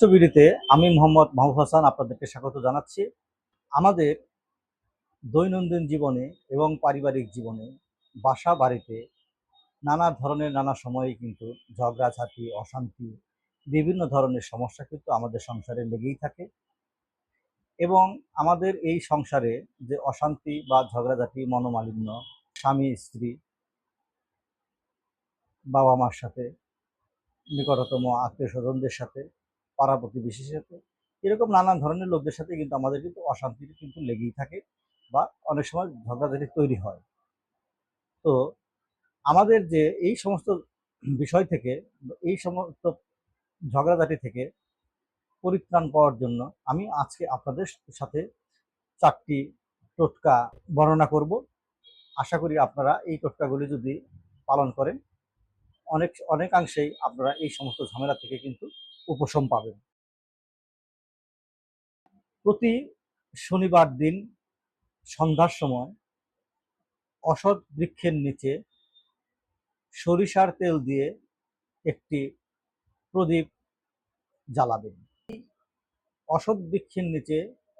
ভিডিওতে আমি মোহাম্মদ মাহবুব হাসান আপনাদেরকে স্বাগত জানাচ্ছি। আমাদের দৈনন্দিন জীবনে এবং পারিবারিক জীবনে বাসা বাড়িতে নানা ধরনের নানা সময়ে কিন্তু ঝগড়াঝাঁটি, অশান্তি, বিভিন্ন ধরনের সমস্যা কিন্তু আমাদের সংসারে লেগেই থাকে। এবং আমাদের এই সংসারে যে অশান্তি বা ঝগড়াঝাঁটি, মনোমালিন্য, স্বামী স্ত্রী, বাবা মার সাথে, নিকটতম আত্মীয় স্বজনদের সাথে, পাড়া প্রতিবেশীর সাথে, এরকম নানান ধরনের লোকদের সাথে কিন্তু আমাদের কিন্তু অশান্তি কিন্তু লেগেই থাকে বা অনেক সময় ঝগড়াঝাটি তৈরি হয়। তো আমাদের যে এই সমস্ত বিষয় থেকে, এই সমস্ত ঝগড়াঝাটি থেকে পরিত্রাণ পাওয়ার জন্য আমি আজকে আপনাদের সাথে 4টি টোটকা বর্ণনা করব। আশা করি আপনারা এই টোটকাগুলি যদি পালন করেন অনেকাংশেই আপনারা এই সমস্ত ঝামেলা থেকে কিন্তু উপশম পাবেন। প্রতি শনিবার দিন সন্ধ্যার সময় অসৎ বৃক্ষের নিচে সরিষার তেল দিয়ে একটি প্রদীপ জ্বালাবেন। অসৎ বৃক্ষের নিচে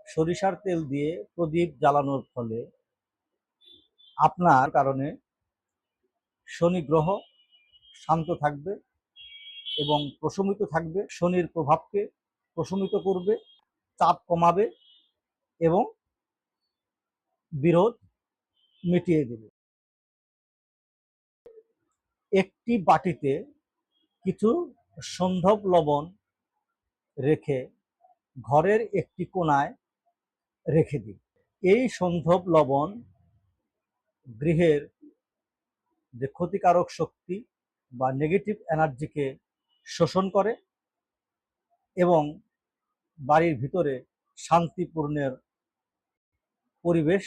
সরিষার তেল দিয়ে প্রদীপ জ্বালানোর ফলে আপনার কারণে শনি গ্রহ শান্ত থাকবে এবং প্রশমিত থাকবে। শনির প্রভাবকে প্রশমিত করবে, চাপ কমাবে এবং বিরোধ মিটিয়ে দেবে। একটি বাটিতে কিছু সন্ধব লবণ রেখে ঘরের একটি কোণায় রেখে দিন। এই সন্ধব লবণ গৃহের যে ক্ষতিকারক শক্তি বা নেগেটিভ এনার্জিকে শোষণ করে এবং বাড়ির ভিতরে শান্তিপূর্ণের পরিবেশ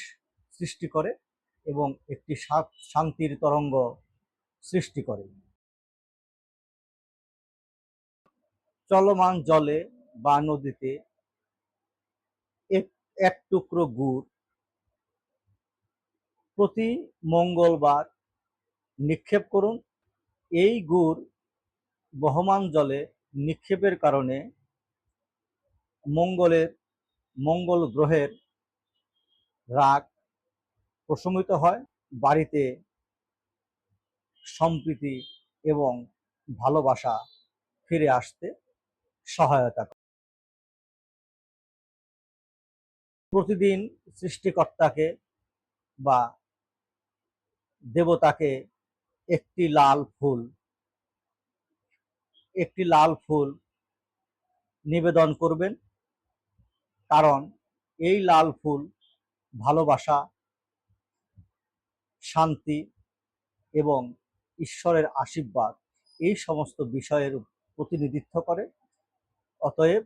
সৃষ্টি করে এবং একটি শান্তির তরঙ্গ সৃষ্টি করে। চলমান জলে বা নদীতে এক টুকরো গুড় প্রতি মঙ্গলবার নিক্ষেপ করুন। এই গুড় বহমান জলে নিক্ষেপের কারণে মঙ্গল গ্রহের রাগ প্রশমিত হয়, বাড়িতে সম্প্রীতি এবং ভালোবাসা ফিরে আসতে সহায়তা করে। প্রতিদিন সৃষ্টিকর্তাকে বা দেবতাকে একটি লাল ফুল নিবেদন করবেন, কারণ এই লাল ফুল ভালোবাসা, শান্তি এবং ঈশ্বরের আশীর্বাদ এই সমস্ত বিষয়ের প্রতিনিধিত্ব করে। অতএব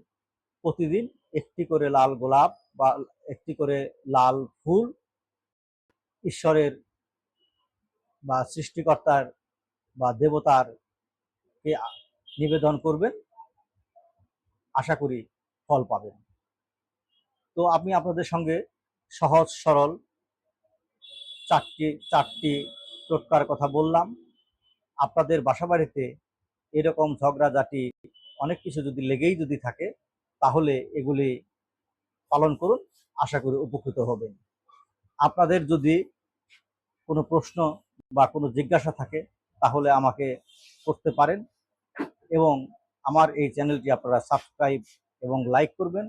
প্রতিদিন একটি করে লাল গোলাপ বা একটি করে লাল ফুল ঈশ্বরের বা সৃষ্টিকর্তার বা দেবতার কে নিবেদন করবেন, আশা করি ফল পাবেন। তো আমি আপনাদের সঙ্গে সহজ সরল চারটি টোটকার কথা বললাম। আপনাদের বাসা বাড়িতে এরকম ঝগড়াঝাটি অনেক কিছু যদি লেগেই থাকে, তাহলে এগুলি পালন করুন, আশা করি উপকৃত হবেন। আপনাদের যদি কোনো প্রশ্ন বা কোনো জিজ্ঞাসা থাকে তাহলে আমাকে করতে পারেন এবং আমার এই চ্যানেলটি আপনারা সাবস্ক্রাইব এবং লাইক করবেন।